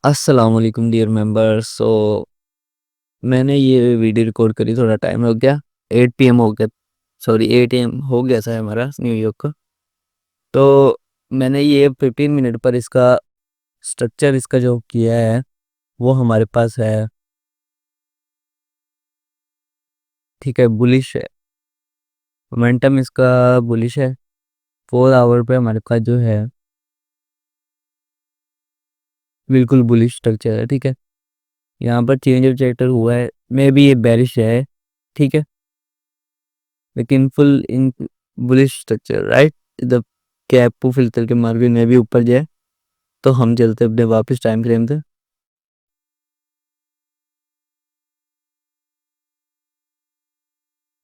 अस्सलाम वालेकुम dear members. मैंने ये वीडियो रिकॉर्ड करी, थोड़ा टाइम हो गया। 8 पीएम हो गया, सॉरी 8 एम हो गया था हमारा न्यूयॉर्क का। तो मैंने ये 15 मिनट पर इसका स्ट्रक्चर इसका जो किया है वो हमारे पास है। ठीक है, बुलिश है, मोमेंटम इसका बुलिश है। 4 आवर पे हमारे पास जो है बिल्कुल बुलिश स्ट्रक्चर है। ठीक है, यहाँ पर चेंज ऑफ चैप्टर हुआ है, मे बी ये बेरिश है। ठीक है, लेकिन full in bullish structure right. The cap filter के मार्केट में भी ऊपर जाए तो हम चलते अपने वापस टाइम फ्रेम थे।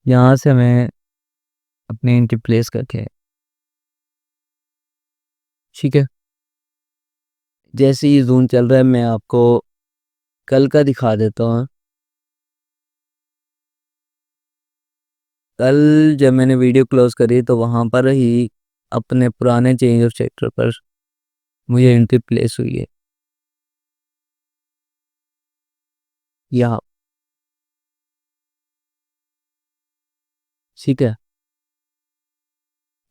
यहाँ से हमें अपनी एंट्री प्लेस करके, ठीक है, जैसे ही जोन चल रहा है मैं आपको कल का दिखा देता हूँ। कल जब मैंने वीडियो क्लोज करी तो वहाँ पर ही अपने पुराने चेंज ऑफ सेक्टर पर मुझे एंट्री प्लेस हुई है। यहाँ, ठीक है,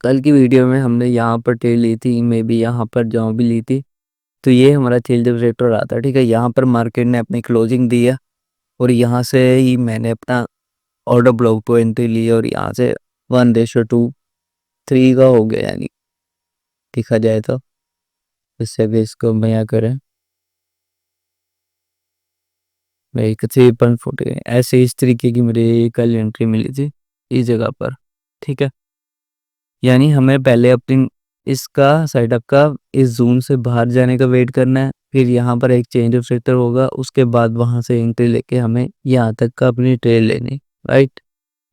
कल की वीडियो में हमने यहाँ पर ट्रेड ली थी, मे बी यहाँ पर जहाँ भी ली थी। तो ये हमारा चेंज ऑफ सेक्टर आता है। ठीक है, यहाँ पर मार्केट ने अपनी क्लोजिंग दी है और यहाँ से ही मैंने अपना ऑर्डर ब्लॉक को एंट्री ली और यहाँ से 1:3 का हो गया, यानी देखा जाए तो। इससे भी इसको बयां करें, मेरी 3.40 ऐसे इस तरीके की मेरी कल एंट्री मिली थी इस जगह पर। ठीक है, यानी हमें पहले अपनी इसका सेटअप का इस जोन से बाहर जाने का वेट करना है, फिर यहाँ पर एक चेंज ऑफ सेक्टर होगा, उसके बाद वहाँ से एंट्री लेके हमें यहाँ तक का अपनी ट्रेड लेनी। राइट,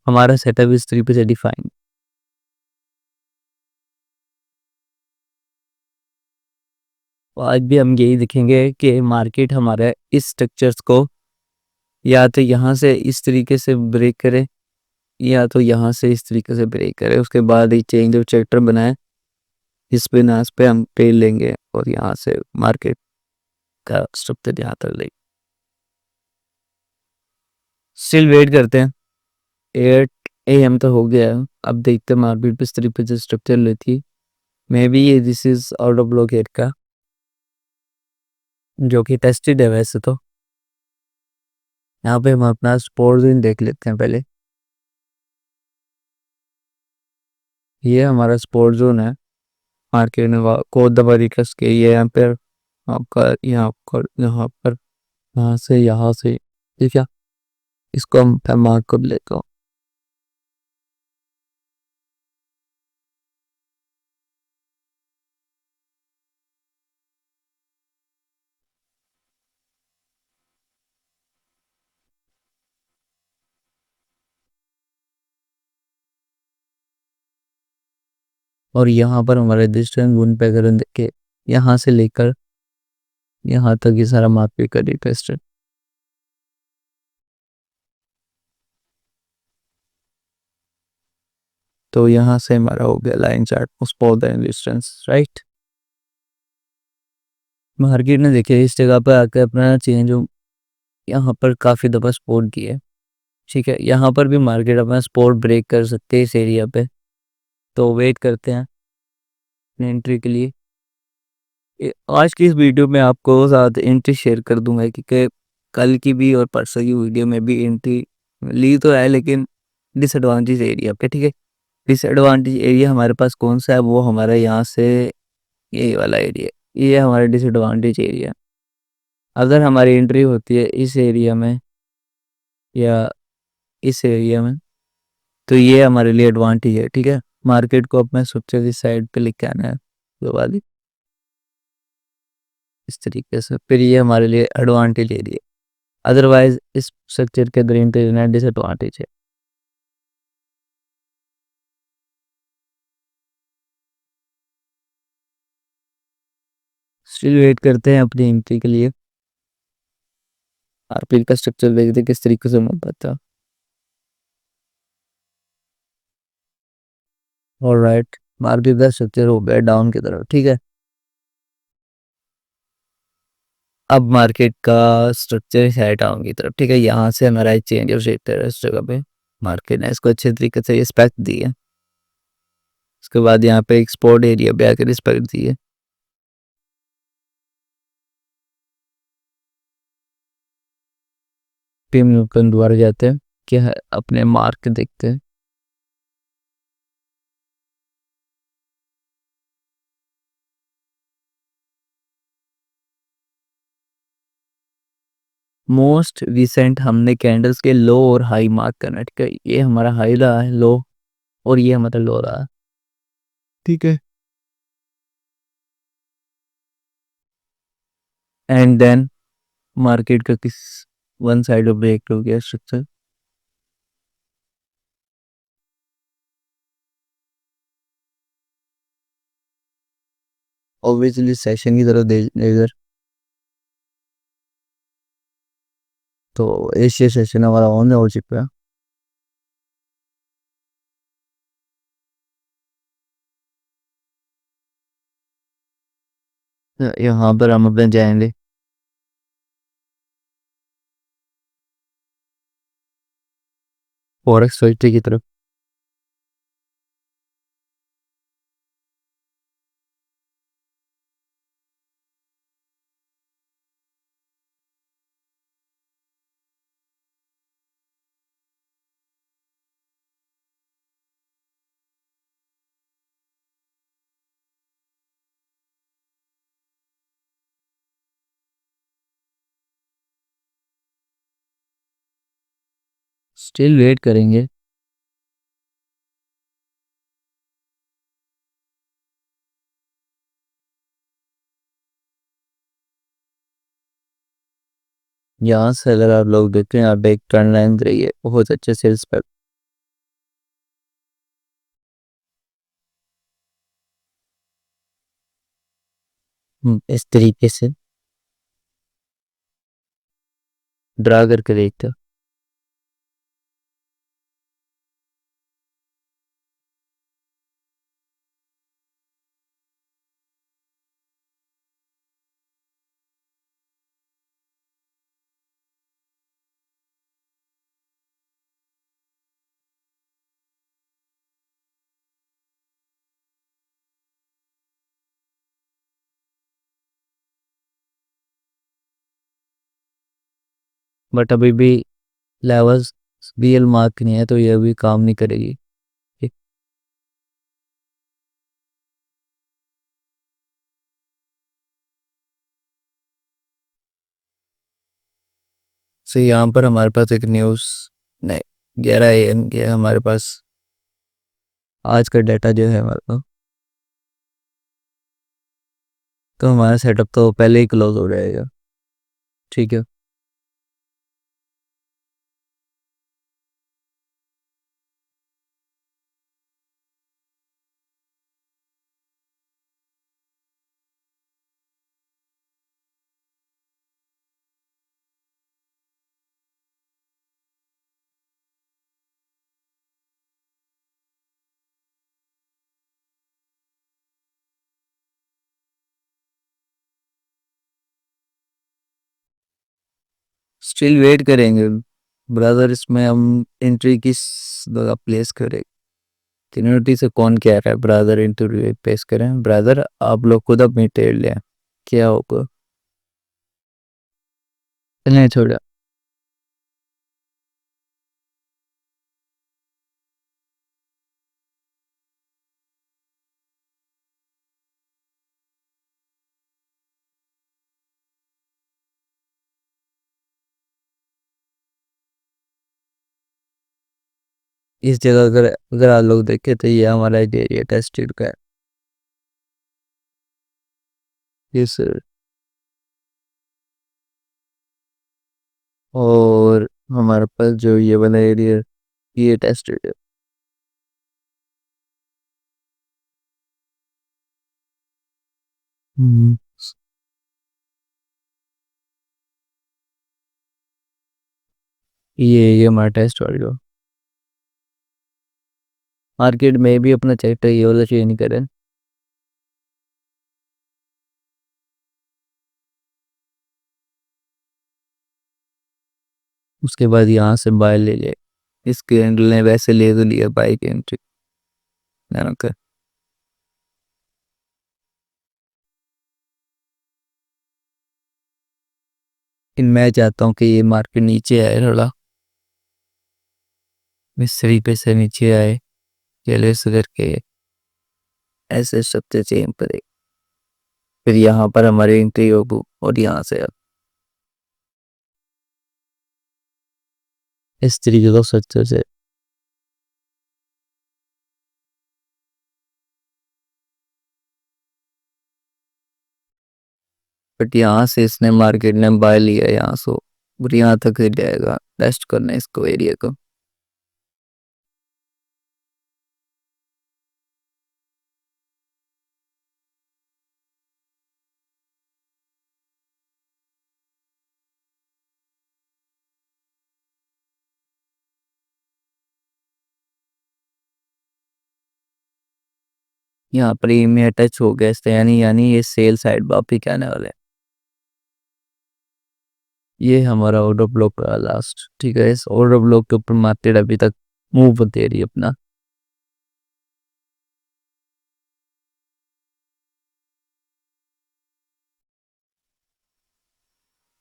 हमारा सेटअप इस तरीके से डिफाइन। आज भी हम यही देखेंगे कि मार्केट हमारे इस स्ट्रक्चर्स को या तो यहाँ से इस तरीके से ब्रेक करे या तो यहाँ से इस तरीके से ब्रेक करे, उसके बाद ही चेंज ऑफ सेक्टर बनाए। इस बिनास पे हम ट्रेड लेंगे और यहाँ से मार्केट का स्ट्रक्चर यहाँ तक लेंगे। स्टिल वेट करते हैं, 8 AM तो हो गया है। अब देखते हैं मार्केट किस तरीके से स्ट्रक्चर लेती है। मे बी ये this is out of bracket का, जो कि टेस्टेड है वैसे तो। यहाँ पे हम अपना स्पोर्ट जोन देख लेते हैं पहले। ये हमारा स्पोर्ट जोन है। मार्केट ने को दबा रिकस के ये यहाँ पर आपका यहाँ पर यहाँ से ठीक है, इसको हम मार्क कर लेता हूँ। और यहाँ पर हमारे डिस्टेंस वन पे अगर देखे, यहाँ से लेकर यहाँ तक ये सारा मार्केट का डिस्टेंस। तो यहाँ से हमारा हो गया line chart spot and distance. Right, market ने देखे इस जगह पर आकर अपना चेंज यहाँ पर काफ़ी दफ़ा सपोर्ट किया है। ठीक है, यहाँ पर भी मार्केट अपना सपोर्ट ब्रेक कर सकते हैं इस एरिया पे। तो वेट करते हैं अपनी एंट्री के लिए। आज की इस वीडियो में आपको साथ एंट्री शेयर कर दूंगा, क्योंकि कल की भी और परसों की वीडियो में भी एंट्री ली तो है, लेकिन डिसएडवांटेज एरिया पे। ठीक है, डिसएडवांटेज एरिया हमारे पास कौन सा है, वो हमारा यहाँ से ये वाला एरिया, ये हमारा डिसएडवांटेज एरिया। अगर हमारी एंट्री होती है इस एरिया में या इस एरिया में तो ये हमारे लिए एडवांटेज है। ठीक है, मार्केट को अपने स्ट्रक्चर की साइड पे लेके आना है तो वाली इस तरीके से, फिर ये हमारे लिए एडवांटेज एरिया। अदरवाइज इस स्ट्रक्चर के अंदर एंट्री लेना डिसएडवांटेज है। स्टिल वेट करते हैं अपनी एंट्री के लिए। आरपीएल का स्ट्रक्चर देखते हैं किस तरीके से मैं पता। ऑलराइट, मार्केट का स्ट्रक्चर हो गया डाउन की तरफ। ठीक है, अब मार्केट का स्ट्रक्चर सेट डाउन की तरफ, ठीक है। यहाँ से हमारा एक चेंज ऑफ सेक्टर है इस जगह पे। मार्केट ने इसको अच्छे तरीके से रिस्पेक्ट दी है। उसके बाद यहाँ पे एक्सपोर्ट एरिया पे आकर रिस्पेक्ट दी है। फिर हम लोग दोबारा जाते हैं कि अपने मार्क देखते हैं। मोस्ट रिसेंट हमने कैंडल्स के लो और हाई मार्क करना है, ठीक है। ये हमारा हाई रहा है, लो, और ये हमारा लो रहा है, ठीक है। एंड देन मार्केट का किस वन साइड ब्रेक हो गया स्ट्रक्चर। ऑब्वियसली सेशन की तरफ दे इधर, तो एशिया सेशन हमारा ऑन हो चुका है। यहाँ पर हम अपने जाएंगे फॉरेक्स फिफ्टी की तरफ। स्टिल वेट करेंगे। यहाँ से अगर आप लोग देखते हैं, यहाँ पे एक ट्रेंड लाइन दिख रही है बहुत अच्छे सेल्स पे। इस तरीके से ड्रा करके देखते हैं। बट अभी भी लेवल्स रियल मार्क नहीं है, तो ये भी काम नहीं करेगी, ठीक। सो यहाँ पर हमारे पास एक न्यूज़, नहीं, 11 AM के हमारे पास आज का डाटा जो है हमारे पास, तो हमारा सेटअप तो पहले ही क्लोज हो जाएगा, ठीक है। स्टिल वेट करेंगे ब्रदर, इसमें हम एंट्री किस जगह प्लेस करें। कम्युनिटी से कौन कह रहा है ब्रदर इंटरव्यू पेश करें, ब्रदर आप लोग खुद अपनी टेल लें, क्या होगा। नहीं छोड़ा। इस जगह अगर अगर आप लोग देखें तो ये हमारा एरिया टेस्टेड का है, ये सर। और हमारे पास जो ये वाला एरिया, ये टेस्टेड है। हम्म, ये हमारा टेस्ट वाला मार्केट में भी अपना चेक ये वाला चेंज नहीं करें। उसके बाद यहाँ से बाय ले ले। इस कैंडल ने वैसे ले तो लिया बाई की एंट्री। ओके, मैं चाहता हूँ कि ये मार्केट नीचे आए, थोड़ा इस तरीके से नीचे आए, चले से करके ऐसे सबसे चेन पर एक, फिर यहाँ पर हमारी एंट्री होगी और यहाँ से अब इस तरीके को सच्चे से बट यहाँ से इसने मार्केट ने बाय लिया यहाँ से और यहाँ तक ही जाएगा। टेस्ट करना है इसको, एरिया को। यहाँ पर ही में टच हो गया इससे, यानी ये सेल साइड वापस क्या आने वाले हैं। ये हमारा ऑर्डर ब्लॉक रहा लास्ट, ठीक है। इस ऑर्डर ब्लॉक के ऊपर मार्केट अभी तक मूव दे रही है अपना।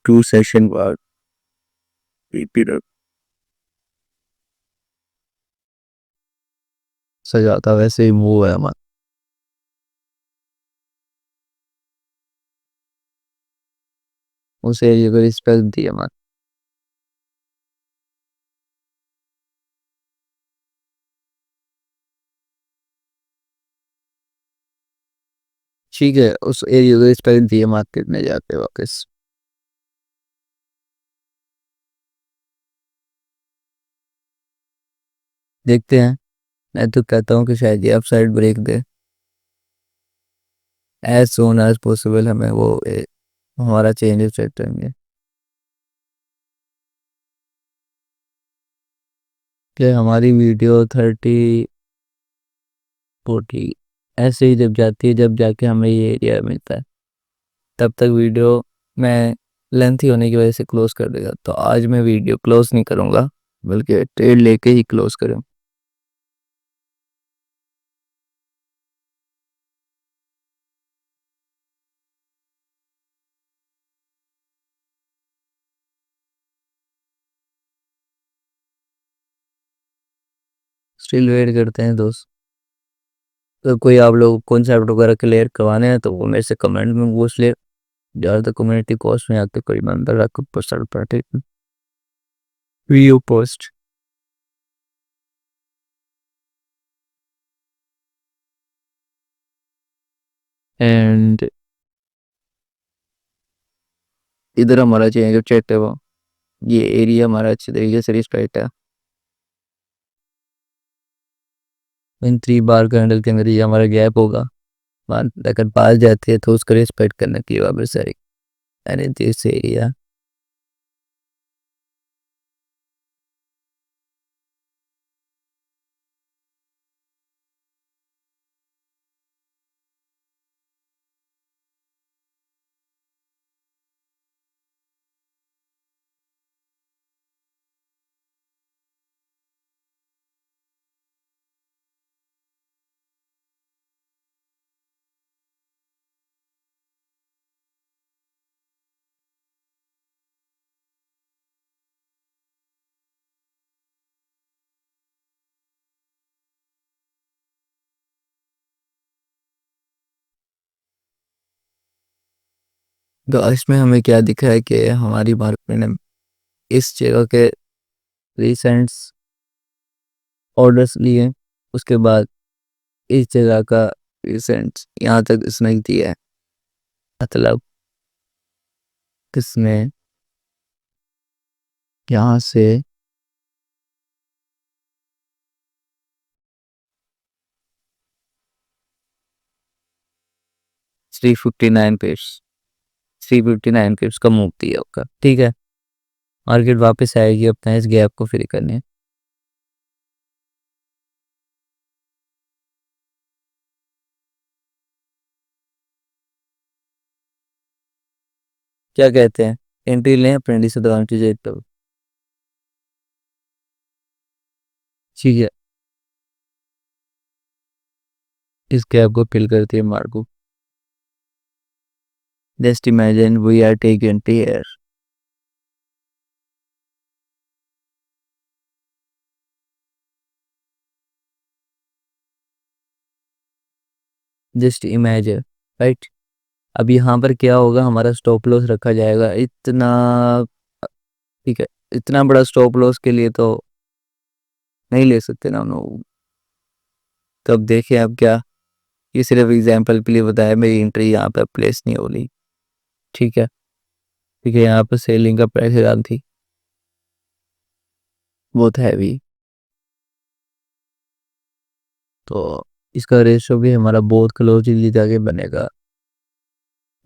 2 सेशन बाद रिपीट सजाता वैसे ही मूव है हमारा। उस एरिया को रिस्पेक्ट दिया हमारा। ठीक है, उस एरिया को रिस्पेक्ट दिया मार्केट में जाके वापस। देखते हैं। मैं तो कहता हूँ कि शायद ये अपसाइड ब्रेक दे एज सोन एज पॉसिबल। हमें वो हमारा चेंजेस चेक करेंगे कि हमारी वीडियो 30 40 ऐसे ही जब जाती है, जब जाके हमें ये एरिया मिलता है, तब तक वीडियो मैं लेंथी होने की वजह से क्लोज कर देगा। तो आज मैं वीडियो क्लोज नहीं करूँगा, बल्कि ट्रेड लेके ही क्लोज करूँ। स्टिल वेट करते हैं दोस्त। तो कोई आप लोग कॉन्सेप्ट वगैरह क्लियर करवाने हैं तो वो मेरे से कमेंट में पूछ ले। ज़्यादातर कम्युनिटी कोर्स में आके कोई बंदा रख post party view post. And इधर हमारा चाहिए चेक है वो, ये एरिया हमारा अच्छे तरीके से रिस्पेक्ट है। इन 3 बार कैंडल के अंदर ये हमारा गैप होगा। अगर पास जाती है तो उसको रिस्पेक्ट करने की वापस सारी यानी दिस एरिया। तो इसमें हमें क्या दिखा है कि हमारी मार्केट ने इस जगह के रिसेंट्स ऑर्डर्स लिए, उसके बाद इस जगह का रिसेंट्स यहाँ तक इसने दिया है। मतलब किसने यहाँ से 359 पिप्स 359 पिप्स का मूव दिया होगा, ठीक है। मार्केट वापस आएगी अपना इस गैप को फिर करने। क्या कहते हैं, एंट्री लें अपने डिसएडवांटेज तो ठीक है, इस गैप को फिल करती है Marco. Just imagine we are taking tear. Just imagine, right. अब यहाँ पर क्या होगा, हमारा स्टॉप लॉस रखा जाएगा इतना। ठीक है, इतना बड़ा स्टॉप लॉस के लिए तो नहीं ले सकते ना हम लोग। तो अब देखें अब क्या, ये सिर्फ एग्जांपल के लिए बताया, मेरी एंट्री यहाँ पर प्लेस नहीं हो रही। ठीक है, ठीक है, यहाँ पर सेलिंग का प्राइस डाल थी बहुत हैवी, तो इसका रेशो भी हमारा बहुत क्लोजली जाके बनेगा।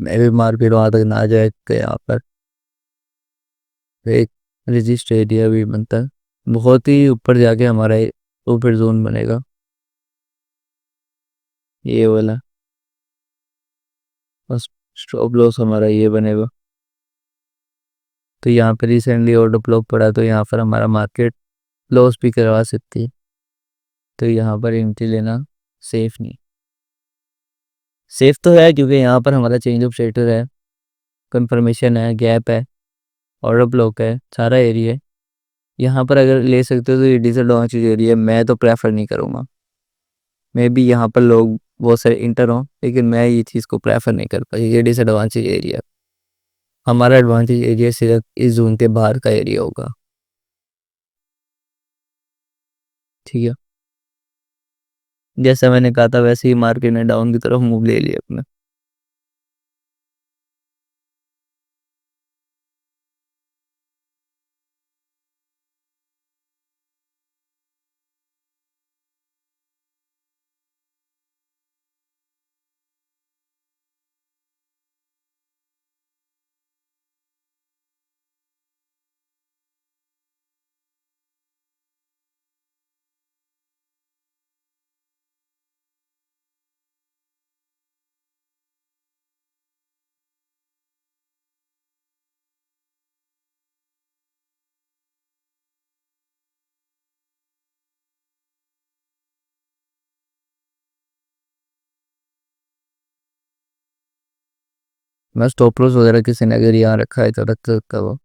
मैं भी मार्केट वहाँ तक ना जाए के यहाँ पर एक रजिस्ट एरिया भी बनता है, बहुत ही ऊपर जाके हमारा प्रॉफिट जोन बनेगा, ये वाला। बस स्टॉप लॉस हमारा ये बनेगा। तो यहाँ पर रिसेंटली ऑर्डर ब्लॉक पड़ा, तो यहाँ पर हमारा मार्केट लॉस भी करवा सकती है। तो यहाँ पर एंट्री लेना सेफ नहीं। सेफ तो है क्योंकि यहाँ पर हमारा चेंज ऑफ स्टेटस है, कंफर्मेशन है, गैप है, ऑर्डर ब्लॉक है, सारा एरिया है। यहाँ पर अगर ले सकते हो तो ये डिसएडवांटेज एरिया है, मैं तो प्रेफर नहीं करूँगा। मे बी यहाँ पर लोग बहुत सारे इंटर हों, लेकिन मैं ये चीज़ को प्रेफर नहीं कर पाई, ये डिसएडवांटेज एरिया। हमारा एडवांटेज एरिया सिर्फ इस जोन के बाहर का एरिया होगा। ठीक है, जैसा मैंने कहा था वैसे ही मार्केट ने डाउन की तरफ मूव ले लिया अपना। मैं स्टॉप लॉस वगैरह किसी ने अगर यहाँ रखा है तो रख सकता हो,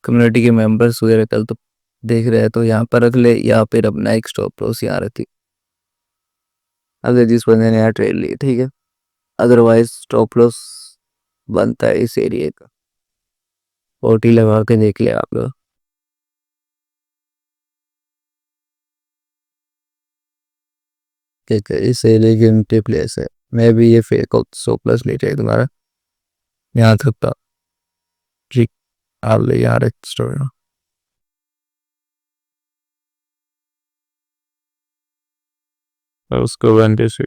कम्युनिटी के मेंबर्स वगैरह कल तो देख रहे हैं तो यहाँ पर रख ले, या फिर अपना एक स्टॉप लॉस यहाँ रखी अगर जिस बंदे ने यहाँ ट्रेड ली, ठीक है। अदरवाइज स्टॉप लॉस बनता है इस एरिया का, ओटी लगा के देख ले आप लोग। ठीक है, इस एरिया की एंट्री प्लेस है, मैं भी ये फेक स्टॉप लॉस ले जाए तुम्हारा यहाँ तक था। ठीक, आप ले यहाँ रख स्टोर, उसको बनते से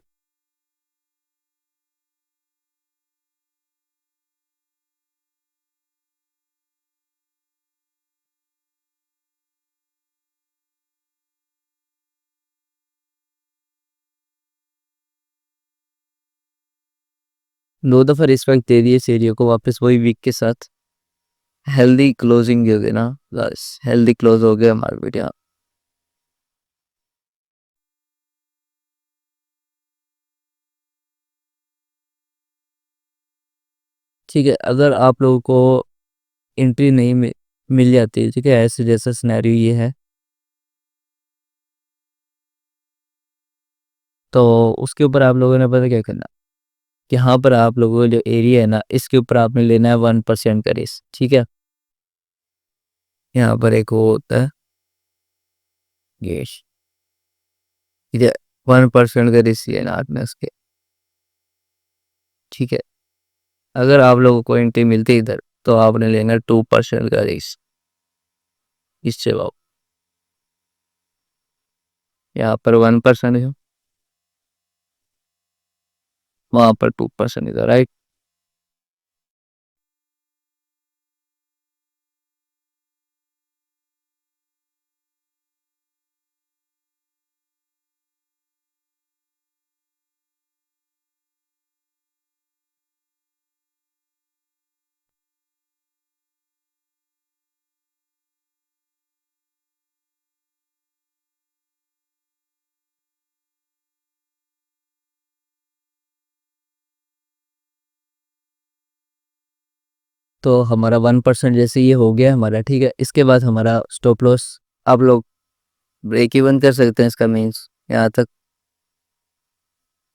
दो दफा रिस्पेक्ट दे दिए इस एरिया को, वापस वही वीक के साथ हेल्दी क्लोजिंग हो गई ना, बस हेल्दी क्लोज हो गया मार्केट यहाँ। ठीक है, अगर आप लोगों को एंट्री नहीं मिल जाती, ठीक है, ऐसे जैसा सिनेरियो ये है, तो उसके ऊपर आप लोगों ने पता क्या करना, यहाँ पर आप लोगों का जो एरिया है ना, इसके ऊपर आपने लेना है 1% का रिस्क। ठीक है, यहाँ पर एक वो होता है गेश, ठीक है, 1% का रिस्क लेना आपने उसके। ठीक है, अगर आप लोगों को एंट्री मिलती है इधर, तो आपने लेना 2% का रिस्क, इससे यहाँ पर 1% है, वहाँ पर 2% इधर, राइट। तो हमारा 1% जैसे ये हो गया हमारा, ठीक है। इसके बाद हमारा स्टॉप लॉस आप लोग ब्रेक इवन कर सकते हैं, इसका मीन्स यहाँ तक,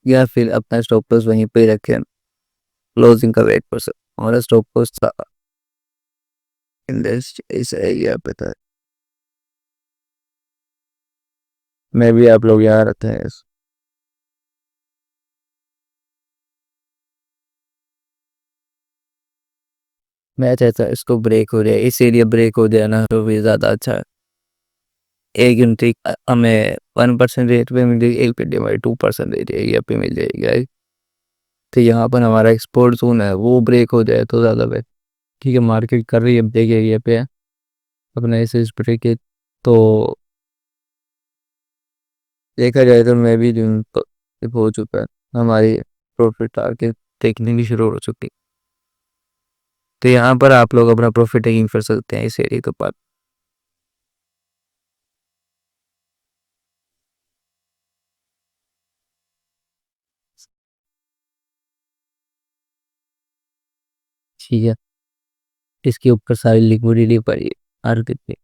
या फिर अपना स्टॉप लॉस वहीं पे ही रखें, क्लोजिंग का वेट कर सकते। हमारा स्टॉप लॉस था इस एरिया पे था, मैं भी आप लोग यहाँ रहते हैं। मैं चाहता इसको ब्रेक हो जाए, इस एरिया ब्रेक हो जाए ना तो भी ज़्यादा अच्छा है। एक यूनिट हमें 1% रेट पे मिल जाएगी, एक पेटी हमारी 2% रेट एरिया पे मिल जाएगी right? तो यहाँ पर हमारा एक्सपोर्ट जोन है वो ब्रेक हो जाए तो ज़्यादा बेहतर। ठीक है, मार्केट कर रही है ब्रेक एरिया पे है अपना इस ब्रेक के, तो देखा जाए तो मैं भी हो चुका है, हमारी प्रॉफिट टारगेट देखने की शुरू हो चुकी। तो यहाँ पर आप लोग अपना प्रॉफिट टेकिंग कर सकते हैं इस एरिया के ऊपर। ठीक है, इसके ऊपर सारी लिक्विडिटी पड़ी है मार्केट पे।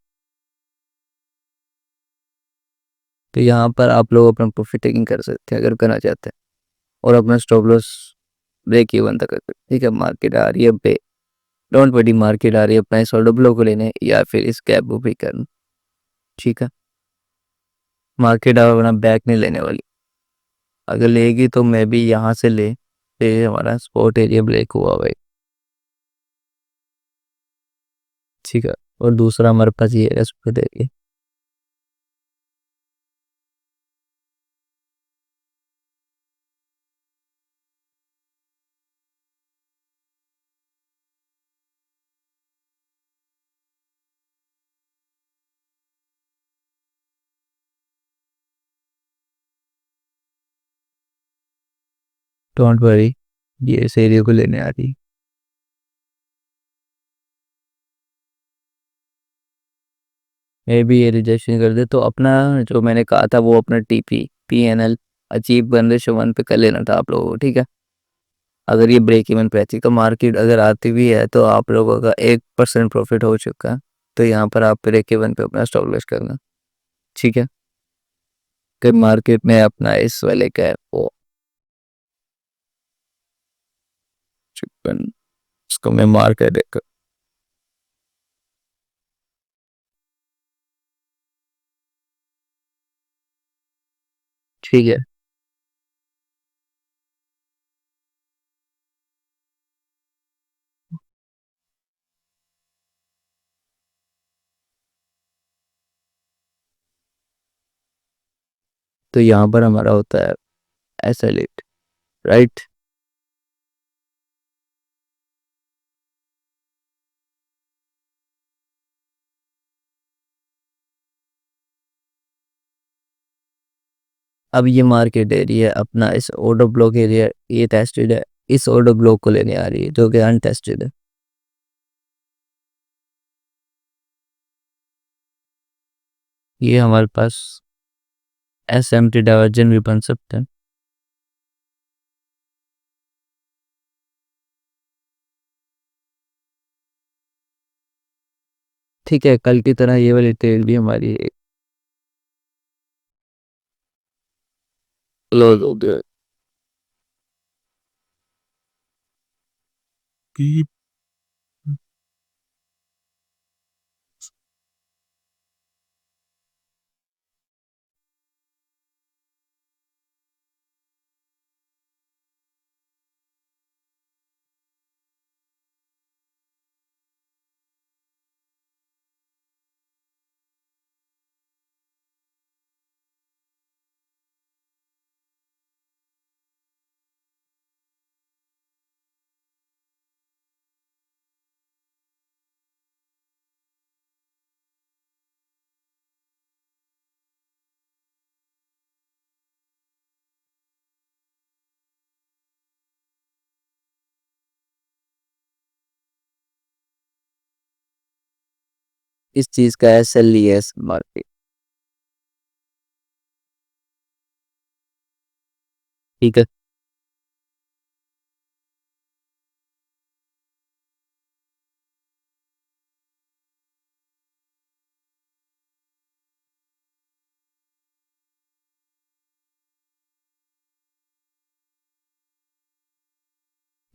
तो यहाँ पर आप लोग अपना प्रॉफिट टेकिंग कर सकते हैं अगर करना चाहते हैं, और अपना स्टॉप लॉस ब्रेक इवन तक कर सकते हैं। ठीक है, मार्केट आ रही है पे, डोंट वरी, मार्केट आ रही है अपना इस ऑर्डर ब्लो को लेने या फिर इस गैप को भी करना। ठीक है, मार्केट अपना बैक नहीं लेने वाली, अगर लेगी तो मैं भी यहाँ से ले, फिर हमारा स्पॉट एरिया ब्रेक हुआ भाई। ठीक है, और दूसरा हमारे पास ये है स्पॉट एरिया। डोंट वरी, ये इस एरिया को लेने आ रही है। मैं भी ये रिजेक्शन कर दे तो अपना जो मैंने कहा था वो अपना PNL अचीव बन रहे 1 पे कर लेना था आप लोगों को। ठीक है, अगर ये ब्रेक इवन पे थी तो मार्केट अगर आती भी है तो आप लोगों का 1% प्रॉफिट हो चुका है। तो यहाँ पर आप ब्रेक इवन पे अपना स्टॉप लॉस करना। ठीक है, कि मार्केट में अपना इस वाले का है वो चिकन, इसको मैं मार कर देकर। ठीक है, तो यहाँ पर हमारा होता है एसएलएट राइट। अब ये मार्केट एरिया है अपना इस ऑर्डर ब्लॉक एरिया, ये टेस्टेड है, इस ऑर्डर ब्लॉक को लेने आ रही है जो कि अनटेस्टेड है। ये हमारे पास SMT डाइवर्जन भी बन सकते हैं। ठीक है, कल की तरह ये वाली ट्रेड भी हमारी क्लोज हो गया। कि इस चीज का SLES मार्केट। ठीक है,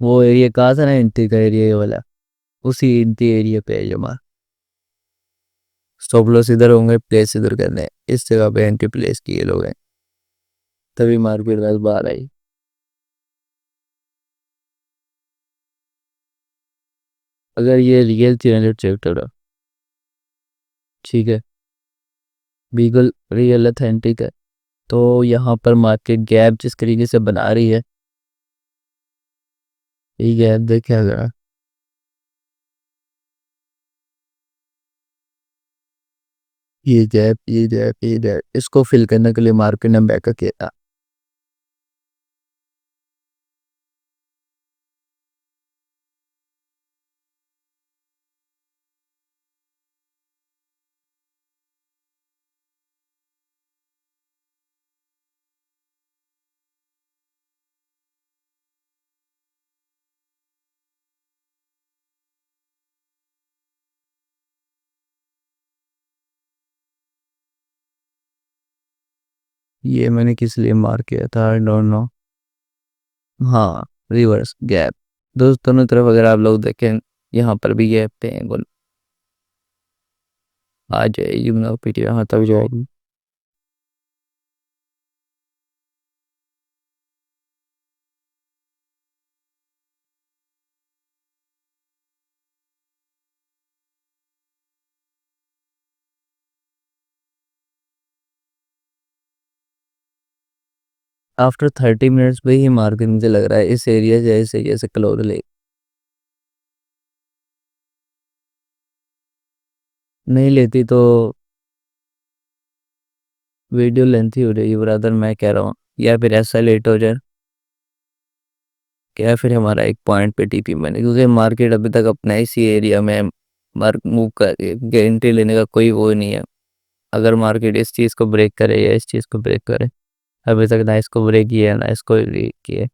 वो एरिया कहा था ना एंट्री का एरिया, ये वाला, उसी एंट्री एरिया पे है जमा। स्टॉप लॉस इधर होंगे, प्लेस इधर करने हैं। इस जगह पे एंट्री प्लेस किए लोग हैं, तभी मार्केट बस बाहर आई। अगर ये रियल 300 सेक्टर है, ठीक है, बिल्कुल रियल अथेंटिक है, तो यहाँ पर मार्केट गैप जिस तरीके से बना रही है, ये गैप देखा जरा, ये गैप इसको फिल करने के लिए मार्केट ने बैकअप किया। ये मैंने किस लिए मार्क किया था, आई डोंट नो। हाँ, रिवर्स गैप, दोनों तरफ अगर आप लोग देखें, यहाँ पर भी गैप पे है, बोल आ जाएगी, मतलब पीटी यहाँ तक जाएगी। 30 मिनट्स पे ही मार्केट मुझे लग रहा है इस एरिया से, इस एरिया से क्लोज ले, नहीं लेती तो वीडियो लेंथी हो जाएगी ब्रदर, मैं कह रहा हूँ। या फिर ऐसा लेट हो जाए, क्या फिर हमारा एक पॉइंट पे टीपी बने, क्योंकि मार्केट अभी तक अपना इसी एरिया में मार्क मूव कर, गारंटी लेने का कोई वो नहीं है। अगर मार्केट इस चीज़ को ब्रेक करे या इस चीज़ को ब्रेक करे, अभी तक ना इसको ब्रेक किया ना इसको ब्रेक किया।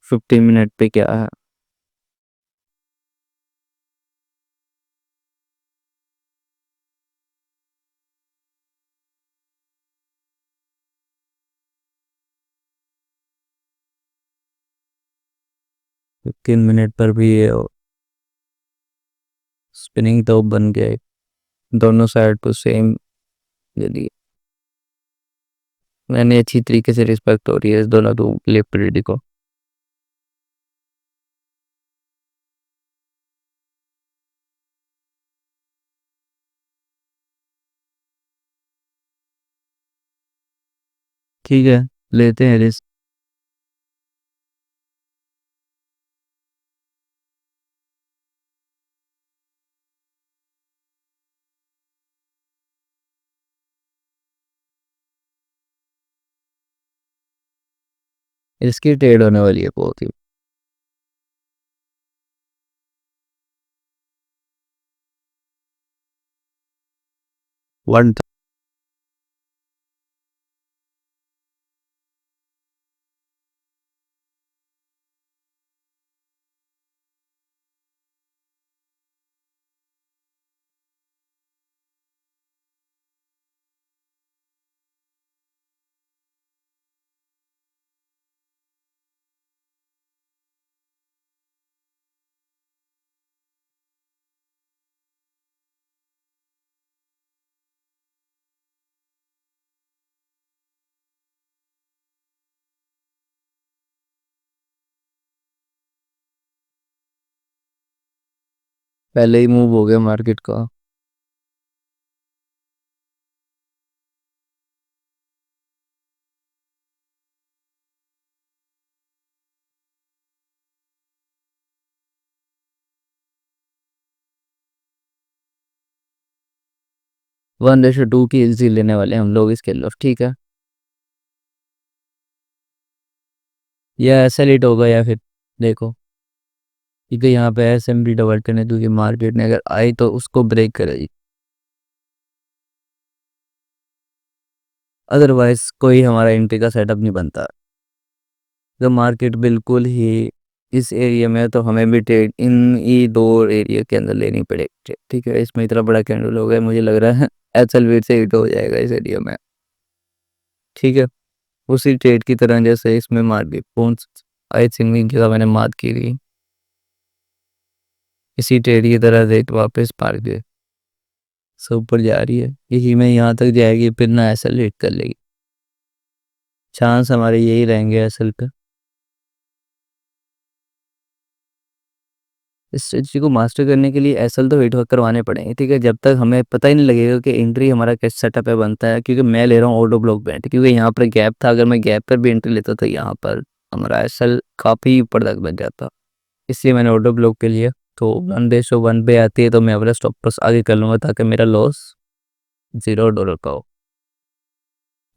15 मिनट पे क्या है, 15 मिनट पर भी ये स्पिनिंग तो बन गया है, दोनों साइड पर सेम। यदि मैंने अच्छी तरीके से रिस्पेक्ट हो रही है इस दोनों दो लिक्विडिटी को। ठीक है, लेते हैं रिस्क। इसकी ट्रेड होने वाली है बहुत ही। 1। पहले ही मूव हो गया मार्केट का। 1:2 की इजी लेने वाले हैं हम लोग इसके लिए, ठीक है। या ऐसा लेट होगा या फिर देखो, क्योंकि यहाँ पे एस एम बी डबल करने, क्योंकि मार्केट ने अगर आई तो उसको ब्रेक करेगी, अदरवाइज कोई हमारा एंट्री का सेटअप नहीं बनता। तो मार्केट बिल्कुल ही इस एरिया में तो हमें भी ट्रेड इन ही 2 एरिया के अंदर लेनी पड़ेगी ट्रेड, ठीक है। इसमें इतना बड़ा कैंडल हो गया, मुझे लग रहा है एचएल वेट से हिट हो जाएगा इस एरिया में, ठीक है। उसी ट्रेड की तरह जैसे इसमें मार दी फोन आई थिंकिंग की मैंने मार की थी, इसी ट्रेड की तरह रेट वापस मार के सब ऊपर जा रही है, यही में यहाँ तक जाएगी फिर ना एसएल हिट कर लेगी। चांस हमारे यही रहेंगे एसएल पे। इस स्ट्रेटजी को मास्टर करने के लिए एसएल तो हिट करवाने पड़ेंगे, ठीक है। जब तक हमें पता ही नहीं लगेगा कि एंट्री हमारा कैसे सेटअप है बनता है, क्योंकि मैं ले रहा हूँ ऑटो ब्लॉक बैंड, क्योंकि यहाँ पर गैप था। अगर मैं गैप पर भी एंट्री लेता तो यहाँ पर हमारा एसएल काफ़ी ऊपर तक बन जाता, इसलिए मैंने ऑटो ब्लॉक पे लिया। तो 1:1 पे आती है तो मैं अपना स्टॉप लॉस आगे कर लूँगा ताकि मेरा लॉस $0 का हो।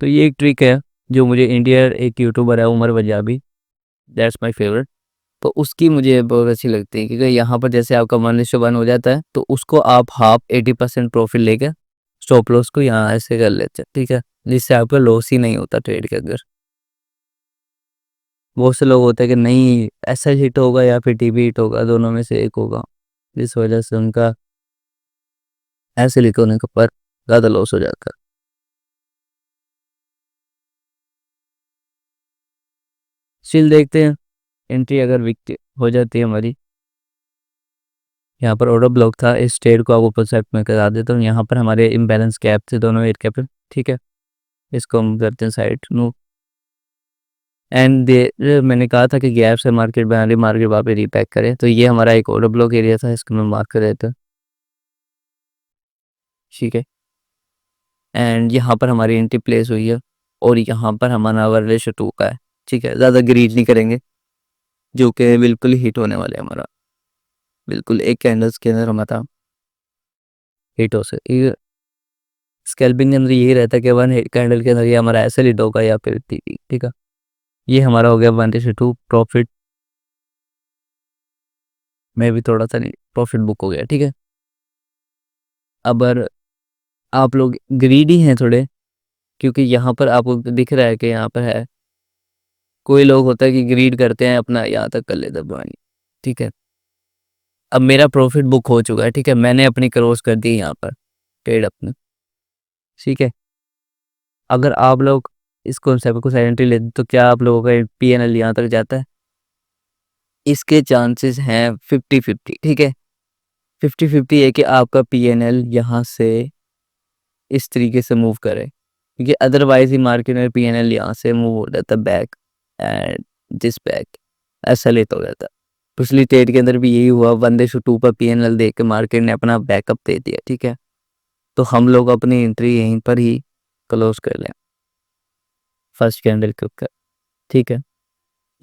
तो ये एक ट्रिक है जो मुझे इंडिया एक यूट्यूबर है Umar Punjabi, that's my favourite, तो उसकी मुझे बहुत अच्छी लगती है। क्योंकि यहाँ पर जैसे आपका 1:1 हो जाता है तो उसको आप हाफ 80% प्रॉफिट लेके स्टॉप लॉस को यहाँ ऐसे कर लेते हैं, ठीक है, जिससे आपका लॉस ही नहीं होता ट्रेड के अंदर। बहुत से लोग होते हैं कि नहीं ऐसा हिट होगा या फिर टीवी हिट होगा, दोनों में से एक होगा, इस वजह से उनका ऐसे लिखे होने के पर ज़्यादा लॉस हो जाता है। स्टिल देखते हैं एंट्री अगर विकट हो जाती है हमारी। यहाँ पर ऑर्डर ब्लॉक था, इस ट्रेड को आप ऊपर साइड में करा देता हूँ। यहाँ पर हमारे इम्बैलेंस कैप थे दोनों एट कैप, ठीक है। इसको हम करते हैं साइड नो एंड दे मैंने कहा था कि गैप से मार्केट बना रही, मार्केट वहाँ पे रीपैक करे। तो ये हमारा एक ऑर्डर ब्लॉक एरिया था, इसको मैं मार्क कर देता हूँ, ठीक है। एंड यहाँ पर हमारी एंट्री प्लेस हुई है और यहाँ पर हमारा रेशो 2 का है, ठीक है। ज़्यादा ग्रीड नहीं करेंगे, जो कि बिल्कुल हिट होने वाले है हमारा, बिल्कुल एक कैंडल्स के अंदर हमारा हिट हो सके। स्कैल्पिंग के अंदर यही रहता है कि 1 कैंडल के अंदर ये हमारा ऐसे हिट होगा या फिर ठीक है। ये हमारा हो गया 1:2 प्रॉफिट में भी थोड़ा सा नहीं प्रॉफिट बुक हो गया, ठीक है। अब अगर आप लोग ग्रीडी हैं थोड़े, क्योंकि यहाँ पर आपको दिख रहा है कि यहाँ पर है, कोई लोग होता है कि ग्रीड करते हैं अपना यहाँ तक कर लेते पानी, ठीक है। अब मेरा प्रॉफिट बुक हो चुका है, ठीक है, मैंने अपनी क्रॉस कर दी यहाँ पर ट्रेड अपने, ठीक है। अगर आप लोग इस कॉन्सेप्ट को साइलेंटली लेते तो क्या आप लोगों का पीएनएल यहाँ तक जाता है? इसके चांसेस हैं 50-50, ठीक है। 50-50 है कि आपका पीएनएल यहाँ से इस तरीके से मूव करे, क्योंकि अदरवाइज ही मार्केट में पीएनएल यहाँ से मूव हो जाता है बैक एंड दिस बैक, ऐसा लेट हो जाता है। पिछली ट्रेड के अंदर भी यही हुआ, 1:2 पर पीएनएल देख के मार्केट ने अपना बैकअप दे दिया, ठीक है। तो हम लोग अपनी एंट्री यहीं पर ही क्लोज कर लें फर्स्ट कैंडल के ऊपर, ठीक है।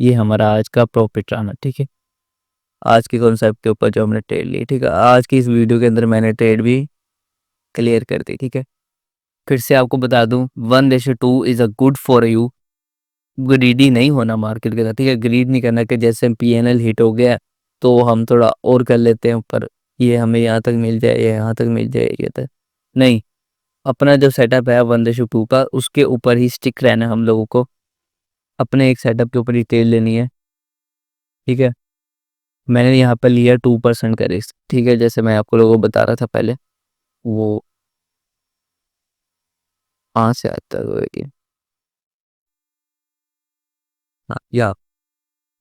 ये हमारा आज का प्रॉफिट रहा, ठीक है, आज के कॉन्सेप्ट के ऊपर जो हमने ट्रेड ली, ठीक है। आज की इस वीडियो के अंदर मैंने ट्रेड भी क्लियर कर दी, ठीक है। फिर से आपको बता दूं 1:2 is a good for you, greedy नहीं होना मार्केट के साथ, ठीक है। ग्रीड नहीं करना कि जैसे पीएनएल हिट हो गया तो हम थोड़ा और कर लेते हैं ऊपर, ये हमें यहाँ तक मिल जाए, ये यहाँ तक मिल जाए, ये तक नहीं। अपना जो सेटअप है 1:2 का, उसके ऊपर ही स्टिक रहना है हम लोगों को, अपने एक सेटअप के ऊपर ही ट्रेड लेनी है, ठीक है। मैंने यहाँ पर लिया 2% का रिस्क, ठीक है, जैसे मैं आपको लोगों को बता रहा था पहले, वो कहाँ से आता है ये, हाँ या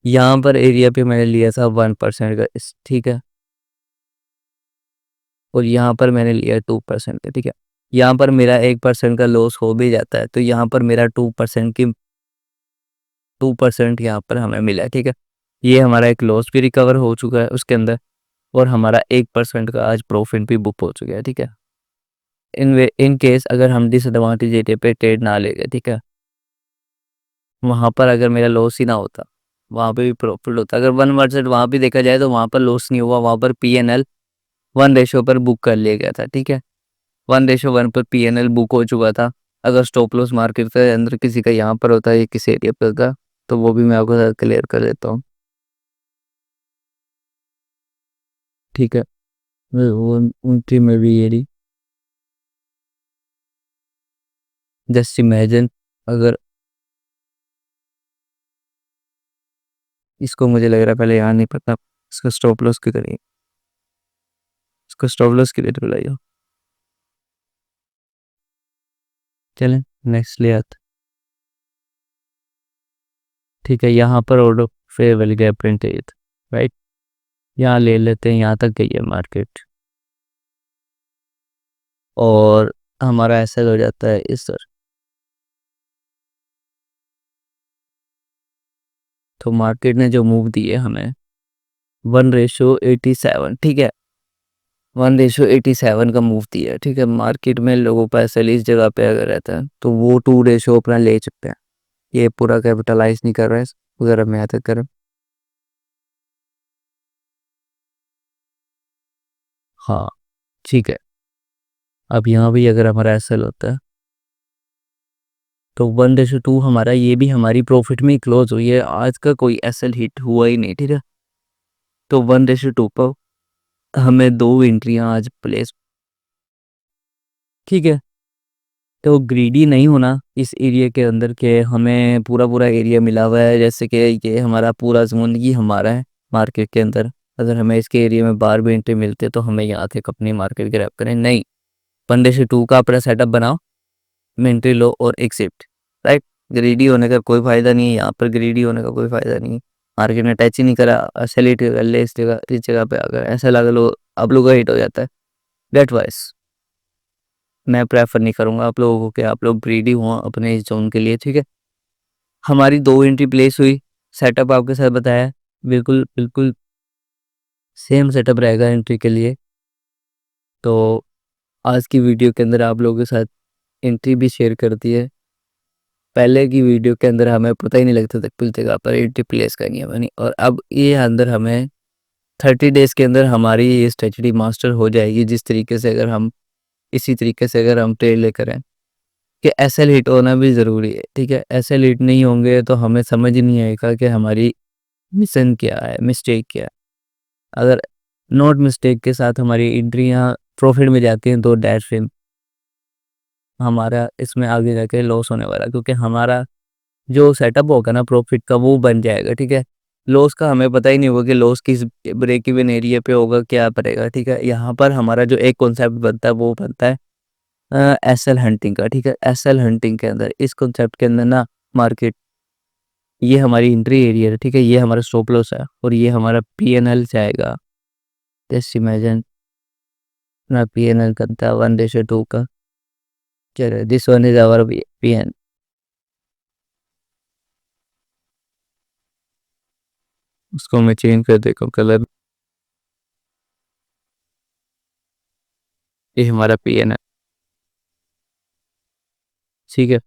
यहाँ पर एरिया पे मैंने लिया था 1% का रिस्क, ठीक है। और यहाँ पर मैंने लिया 2% का, ठीक है। यहाँ पर मेरा 1% का लॉस हो भी जाता है तो यहाँ पर मेरा 2% यहाँ पर हमें मिला है, ठीक है। ये हमारा एक लॉस भी रिकवर हो चुका है उसके अंदर, और हमारा 1% का आज प्रॉफिट भी बुक हो चुका है, ठीक है। इन केस अगर हम डिसएडवांटेज एरिया पे ट्रेड ना ले गए, ठीक है, वहाँ पर अगर मेरा लॉस ही ना होता, वहाँ पे भी प्रॉफिट होता। अगर 1% वहाँ भी देखा जाए तो वहाँ पर लॉस नहीं हुआ, वहाँ पर पीएनएल 1 रेशो पर बुक कर लिया गया था, ठीक है। 1:1 पर पीएनएल बुक हो चुका था। अगर स्टॉप लॉस मार्केट के अंदर किसी का यहाँ पर होता है या किसी एरिया पर का, तो वो भी मैं आपको साथ क्लियर कर देता हूँ, ठीक है। वो उनकी में भी ये रही, जस्ट इमेजिन अगर इसको मुझे लग रहा है पहले यहाँ नहीं पता, इसको स्टॉप लॉस की करिए, इसको स्टॉप लॉस की रेट बुलाइए। चलें नेक्स्ट ले आते। ठीक है, यहाँ पर ऑर्डर फेवर गैप प्रिंट चाहिए था, राइट। यहाँ ले लेते हैं, यहाँ तक गई है मार्केट और हमारा ऐसा हो जाता है इस सर। तो मार्केट ने जो मूव दी है हमें 1:87, ठीक है, 1:87 का मूव दिया है, ठीक है। मार्केट में लोगों का ऐसा इस जगह पे अगर रहता है तो वो 2 रेशो अपना ले चुकते हैं, ये पूरा कैपिटलाइज नहीं कर रहा है अगर हम यहाँ तक करें। हाँ ठीक है, अब यहाँ भी अगर हमारा एसएल होता है तो 1:2 हमारा, ये भी हमारी प्रॉफिट में क्लोज हुई है, आज का कोई एसएल हिट हुआ ही नहीं, ठीक है। तो 1:2 पर हमें 2 एंट्रियाँ आज प्लेस, ठीक है। तो ग्रीडी नहीं होना इस एरिया के अंदर के, हमें पूरा पूरा एरिया मिला हुआ है, जैसे कि ये हमारा पूरा जोन ही हमारा है मार्केट के अंदर। अगर हमें इसके एरिया में बार भी एंट्री मिलते तो हमें यहाँ से अपनी मार्केट ग्रैब करें, नहीं। 1:2 का अपना सेटअप बनाओ, एंट्री लो और एक्सिट, राइट। ग्रीडी होने का कोई फायदा नहीं है यहाँ पर, ग्रीडी होने का कोई फायदा नहीं है। मार्केट ने टच ही नहीं करा, सेलेक्ट कर ले इस जगह पे अगर ऐसा लगा लो आप लोगों का हिट हो जाता है। डेट वाइज मैं प्रेफर नहीं करूँगा आप लोगों को कि आप लोग ग्रीडी हो अपने इस जोन के लिए, ठीक है। हमारी 2 एंट्री प्लेस हुई, सेटअप आपके साथ बताया, बिल्कुल बिल्कुल सेम सेटअप रहेगा एंट्री के लिए। तो आज की वीडियो के अंदर आप लोगों के साथ एंट्री भी शेयर कर दी है। पहले की वीडियो के अंदर हमें पता ही नहीं लगता था कुछ जगह पर एंट्री प्लेस करनी है बनी, और अब ये अंदर हमें 30 डेज़ के अंदर हमारी ये स्ट्रेटजी मास्टर हो जाएगी, जिस तरीके से अगर हम इसी तरीके से अगर हम ट्रेड लेकर आएँ कि एसएल हिट होना भी ज़रूरी है, ठीक है। एसएल हिट नहीं होंगे तो हमें समझ ही नहीं आएगा कि हमारी मिशन क्या है, मिस्टेक क्या है। अगर नोट मिस्टेक के साथ हमारी एंट्रियाँ प्रॉफिट में जाती हैं तो डैश फिर हमारा इसमें आगे जाके लॉस होने वाला है, क्योंकि हमारा जो सेटअप होगा ना प्रॉफिट का वो बन जाएगा, ठीक है। लॉस का हमें पता ही नहीं होगा कि लॉस किस ब्रेक इवन एरिया पे होगा, क्या पड़ेगा, ठीक है। यहाँ पर हमारा जो एक कॉन्सेप्ट बनता है वो बनता है एसएल हंटिंग का, ठीक है। एसएल हंटिंग के अंदर इस कॉन्सेप्ट के अंदर ना मार्केट, ये हमारी एंट्री एरिया है, ठीक है, ये हमारा स्टॉप लॉस है और ये हमारा पीएनएल जाएगा। जस्ट इमेजिन ना पीएनएल करता है 1:2 का, चलो this one is our PN, उसको मैं चेंज कर देता हूँ कलर, ये हमारा पीएन है, ठीक है।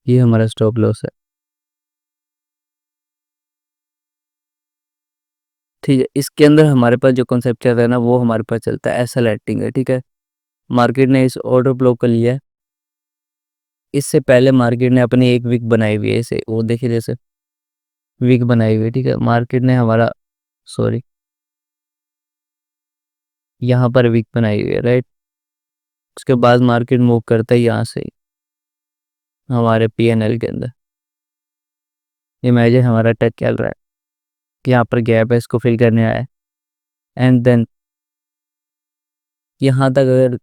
ये हमारा स्टॉप लॉस है, ठीक है। इसके अंदर हमारे पास जो कॉन्सेप्ट चल रहा है ना वो हमारे पास चलता है एसएल एक्टिंग है, ठीक है। मार्केट ने इस ऑर्डर ब्लॉक कर लिया है, इससे पहले मार्केट ने अपनी एक वीक बनाई हुई है, इसे वो देखिए जैसे वीक बनाई हुई है, ठीक है। मार्केट ने हमारा, सॉरी, यहाँ पर वीक बनाई हुई है, राइट। उसके बाद मार्केट मूव करता है यहाँ से हमारे पीएनएल के अंदर, इमेजिन हमारा टच चल रहा है, यहाँ पर गैप है, इसको फिल करने आया है। एंड देन यहाँ तक अगर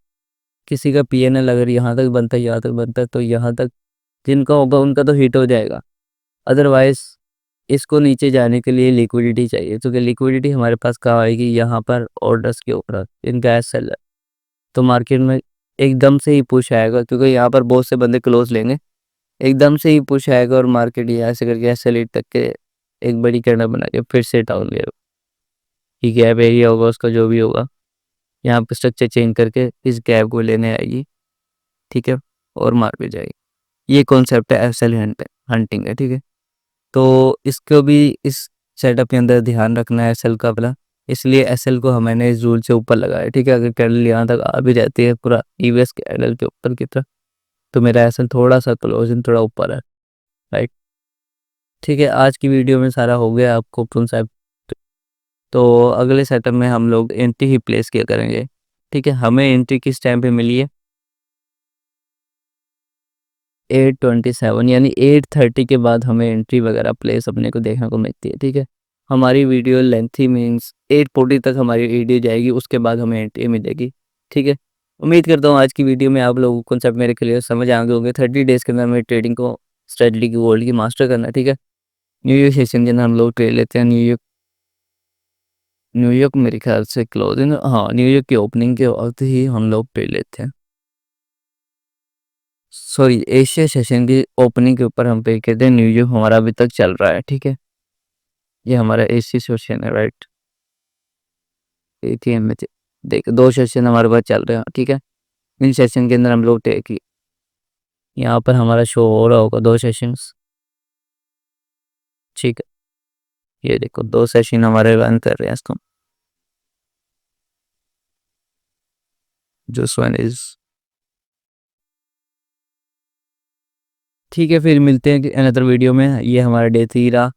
किसी का पीएनएल अगर यहाँ तक बनता है, यहाँ तक बनता है, तो यहाँ तक जिनका होगा उनका तो हिट हो जाएगा। अदरवाइज इसको नीचे जाने के लिए लिक्विडिटी चाहिए, क्योंकि लिक्विडिटी हमारे पास कहाँ आएगी, यहाँ पर ऑर्डर्स के ऊपर, इनका एसएल है। तो मार्केट में एकदम से ही पुश आएगा, क्योंकि यहाँ पर बहुत से बंदे क्लोज लेंगे, एकदम से ही पुश आएगा और मार्केट यहाँ से करके एसएल तक के एक बड़ी कैंडल बना के फिर से डाउन गया, कि गैप एरिया होगा उसका जो भी होगा, यहाँ पर स्ट्रक्चर चेंज करके इस गैप को लेने आएगी, ठीक है, और मार भी जाएगी। ये कॉन्सेप्ट है एसएल हंटिंग है, ठीक है। तो इसको भी इस सेटअप के अंदर ध्यान रखना है एसएल का अपना, इसलिए एसएल को मैंने इस रूल से ऊपर लगाया, ठीक है। अगर कैंडल यहाँ तक आ भी जाती है पूरा ईवीएस कैंडल के ऊपर की तरफ, तो मेरा एसएल थोड़ा सा क्लोजन थोड़ा ऊपर है, राइट। ठीक है, आज की वीडियो में सारा हो गया आपको कॉन्सेप्ट। तो अगले सेटअप में हम लोग एंट्री ही प्लेस किया करेंगे, ठीक है। हमें एंट्री किस टाइम पे मिली है, 8:27 यानी 8:30 के बाद हमें एंट्री वगैरह प्लेस अपने को देखने को मिलती है, ठीक है। हमारी वीडियो लेंथी मीन्स 840 तक हमारी वीडियो जाएगी, उसके बाद हमें एंट्री मिलेगी। ठीक है, उम्मीद करता हूँ आज की वीडियो में आप लोगों को कॉन्सेप्ट मेरे क्लियर समझ आ गए होंगे। 30 डेज़ के अंदर हमें ट्रेडिंग को स्ट्रेटजी की गोल्ड की मास्टर करना है। ठीक है, न्यूयॉर्क सेशन के अंदर हम लोग ट्रेड लेते हैं। न्यूयॉर्क मेरे ख्याल से क्लोजिंग, हाँ न्यूयॉर्क की ओपनिंग के वक्त ही हम लोग ट्रेड लेते हैं। सॉरी, एशिया सेशन की ओपनिंग के ऊपर हम पे कहते हैं। न्यूयॉर्क हमारा अभी तक चल रहा है। ठीक है, ये हमारा एशिया सेशन है, राइट। एटीएम में देख 2 सेशन हमारे पास चल रहे हैं। ठीक है, इन सेशन के अंदर हम लोग टेक यहाँ पर हमारा शो हो रहा होगा 2 सेशंस। ठीक है, ये देखो 2 सेशन हमारे रन कर रहे हैं इसको। जस्ट वन इज ठीक है, फिर मिलते हैं अनदर वीडियो में। ये हमारा डे 3 रहा।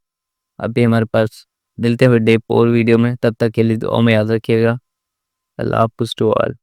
अभी हमारे पास मिलते हैं फिर डे 4 वीडियो में। तब तक के लिए दुआ में याद रखिएगा। अल्लाह हाफ़िज़ टू ऑल।